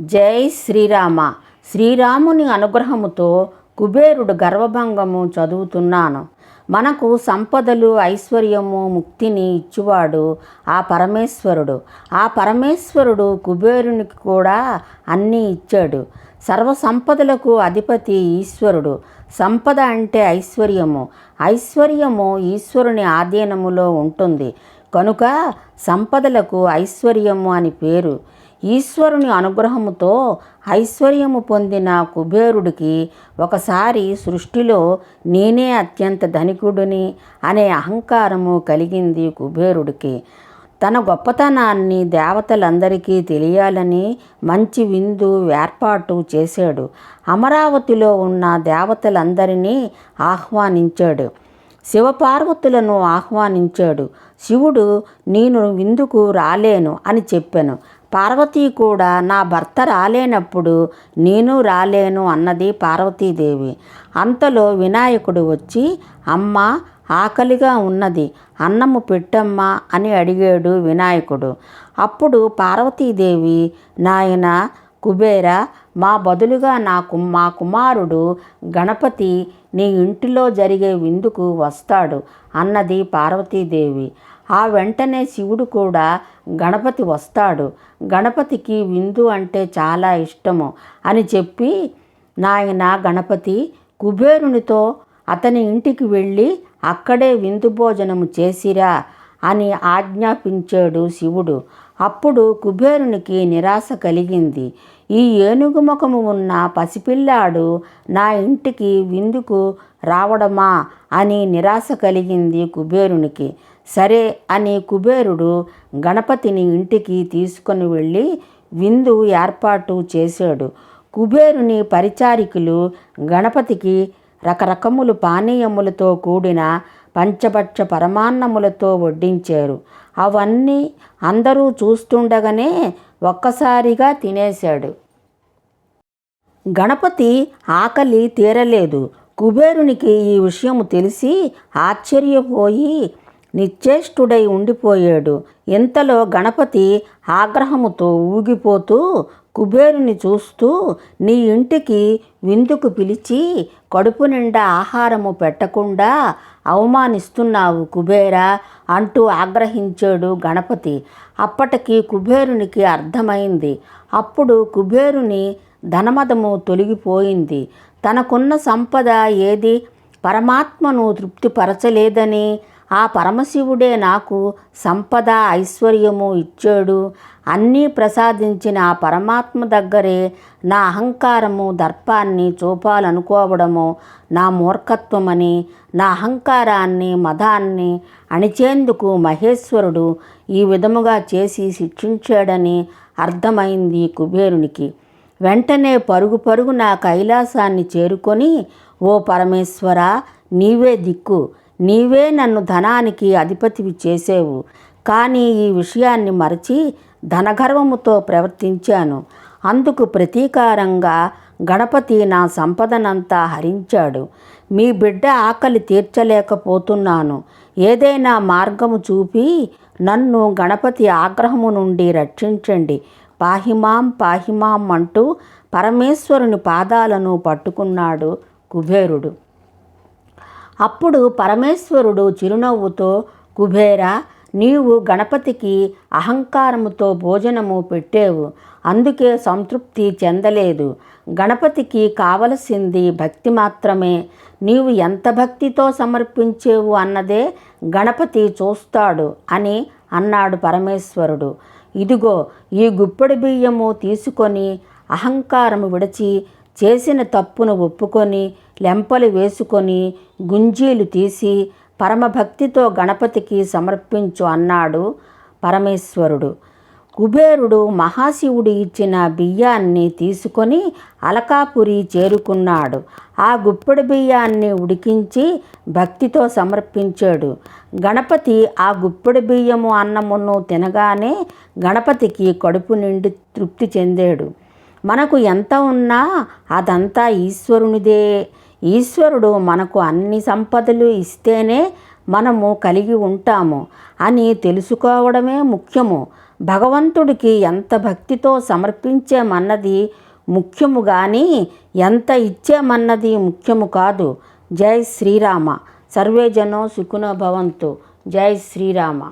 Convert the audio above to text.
జై శ్రీరామ. శ్రీరాముని అనుగ్రహముతో కుబేరుడు గర్వభంగము చదువుతున్నాను. మనకు సంపదలు, ఐశ్వర్యము, ముక్తిని ఇచ్చువాడు ఆ పరమేశ్వరుడు. ఆ పరమేశ్వరుడు కుబేరునికి కూడా అన్నీ ఇచ్చాడు. సర్వసంపదలకు అధిపతి ఈశ్వరుడు. సంపద అంటే ఐశ్వర్యము. ఐశ్వర్యము ఈశ్వరుని ఆధీనములో ఉంటుంది కనుక సంపదలకు ఐశ్వర్యము అని పేరు. ఈశ్వరుని అనుగ్రహముతో ఐశ్వర్యము పొందిన కుబేరుడికి ఒకసారి సృష్టిలో నేనే అత్యంత ధనికుడిని అనే అహంకారము కలిగింది. కుబేరుడికి తన గొప్పతనాన్ని దేవతలందరికీ తెలియాలని మంచి విందు ఏర్పాటు చేశాడు. అమరావతిలో ఉన్న దేవతలందరినీ ఆహ్వానించాడు. శివపార్వతులను ఆహ్వానించాడు. శివుడు నేను విందుకు రాలేను అని చెప్పాను. పార్వతీ కూడా నా భర్త రాలేనప్పుడు నేను రాలేను అన్నది పార్వతీదేవి. అంతలో వినాయకుడు వచ్చి అమ్మ ఆకలిగా ఉన్నది, అన్నము పెట్టమ్మా అని అడిగాడు వినాయకుడు. అప్పుడు పార్వతీదేవి నాయన కుబేర, మా బదులుగా మా కుమారుడు గణపతి నీ ఇంటిలో జరిగే విందుకు వస్తాడు అన్నది పార్వతీదేవి. ఆ వెంటనే శివుడు కూడా గణపతి వస్తాడు, గణపతికి విందు అంటే చాలా ఇష్టము అని చెప్పి నాయన గణపతి కుబేరునితో అతని ఇంటికి వెళ్ళి అక్కడే విందు భోజనము చేసిరా అని ఆజ్ఞాపించాడు శివుడు. అప్పుడు కుబేరునికి నిరాశ కలిగింది. ఈ ఏనుగు ముఖము ఉన్న పసిపిల్లాడు నా ఇంటికి విందుకు రావడమా అని నిరాశ కలిగింది కుబేరునికి. సరే అని కుబేరుడు గణపతిని ఇంటికి తీసుకొని వెళ్ళి విందు ఏర్పాటు చేశాడు. కుబేరుని పరిచారికులు గణపతికి రకరకములు పానీయములతో కూడిన పంచభక్ష పరమాన్నములతో వడ్డించారు. అవన్నీ అందరూ చూస్తుండగానే ఒక్కసారిగా తినేశాడు. గణపతి ఆకలి తీరలేదు. కుబేరునికి ఈ విషయం తెలిసి ఆశ్చర్యపోయి నిశ్చేష్టుడై ఉండిపోయాడు. ఇంతలో గణపతి ఆగ్రహముతో ఊగిపోతూ కుబేరుని చూస్తూ నీ ఇంటికి విందుకు పిలిచి కడుపు నిండా ఆహారము పెట్టకుండా అవమానిస్తున్నావు కుబేరా అంటూ ఆగ్రహించాడు గణపతి. అప్పటికి కుబేరునికి అర్థమైంది. అప్పుడు కుబేరుని ధనమదము తొలగిపోయింది. తనకున్న సంపద ఏది పరమాత్మను తృప్తిపరచలేదని, ఆ పరమశివుడే నాకు సంపద ఐశ్వర్యము ఇచ్చాడు, అన్నీ ప్రసాదించిన ఆ పరమాత్మ దగ్గరే నా అహంకారము దర్పాన్ని చూపాలనుకోవడము నా మూర్ఖత్వమని, నా అహంకారాన్ని మదాన్ని అణిచేందుకు మహేశ్వరుడు ఈ విధముగా చేసి శిక్షించాడని అర్థమైంది కుబేరునికి. వెంటనే పరుగు పరుగున కైలాసాన్ని చేరుకొని ఓ పరమేశ్వర, నీవే దిక్కు, నీవే నన్ను ధనానికి అధిపతివి చేసేవు. కానీ ఈ విషయాన్ని మరచి ధనగర్వముతో ప్రవర్తించాను. అందుకు ప్రతీకారంగా గణపతి నా సంపదనంతా హరించాడు. మీ బిడ్డ ఆకలి తీర్చలేకపోతున్నాను. ఏదైనా మార్గము చూపి నన్ను గణపతి ఆగ్రహము నుండి రక్షించండి, పాహిమాం పాహిమాం అంటూ పరమేశ్వరుని పాదాలను పట్టుకున్నాడు కుబేరుడు. అప్పుడు పరమేశ్వరుడు చిరునవ్వుతో కుబేరా, నీవు గణపతికి అహంకారముతో భోజనము పెట్టేవు, అందుకే సంతృప్తి చెందలేదు. గణపతికి కావలసింది భక్తి మాత్రమే. నీవు ఎంత భక్తితో సమర్పించేవు అన్నదే గణపతి చూస్తాడు అని అన్నాడు పరమేశ్వరుడు. ఇదిగో ఈ గుప్పెడు బియ్యము తీసుకొని అహంకారము విడిచి చేసిన తప్పును ఒప్పుకొని లెంపలు వేసుకొని గుంజీలు తీసి పరమభక్తితో గణపతికి సమర్పించు అన్నాడు పరమేశ్వరుడు. కుబేరుడు మహాశివుడు ఇచ్చిన బియ్యాన్ని తీసుకొని అలకాపురి చేరుకున్నాడు. ఆ గుప్పెడు బియ్యాన్ని ఉడికించి భక్తితో సమర్పించాడు. గణపతి ఆ గుప్పెడు బియ్యము అన్నమును తినగానే గణపతికి కడుపు నిండి తృప్తి చెందాడు. మనకు ఎంత ఉన్నా అదంతా ఈశ్వరునిదే. ఈశ్వరుడు మనకు అన్ని సంపదలు ఇస్తేనే మనము కలిగి ఉంటాము అని తెలుసుకోవడమే ముఖ్యము. భగవంతుడికి ఎంత భక్తితో సమర్పించామన్నది ముఖ్యము కానీ ఎంత ఇచ్చామన్నది ముఖ్యము కాదు. జై శ్రీరామ. సర్వే జనో సుఖినో భవంతు. జై శ్రీరామ.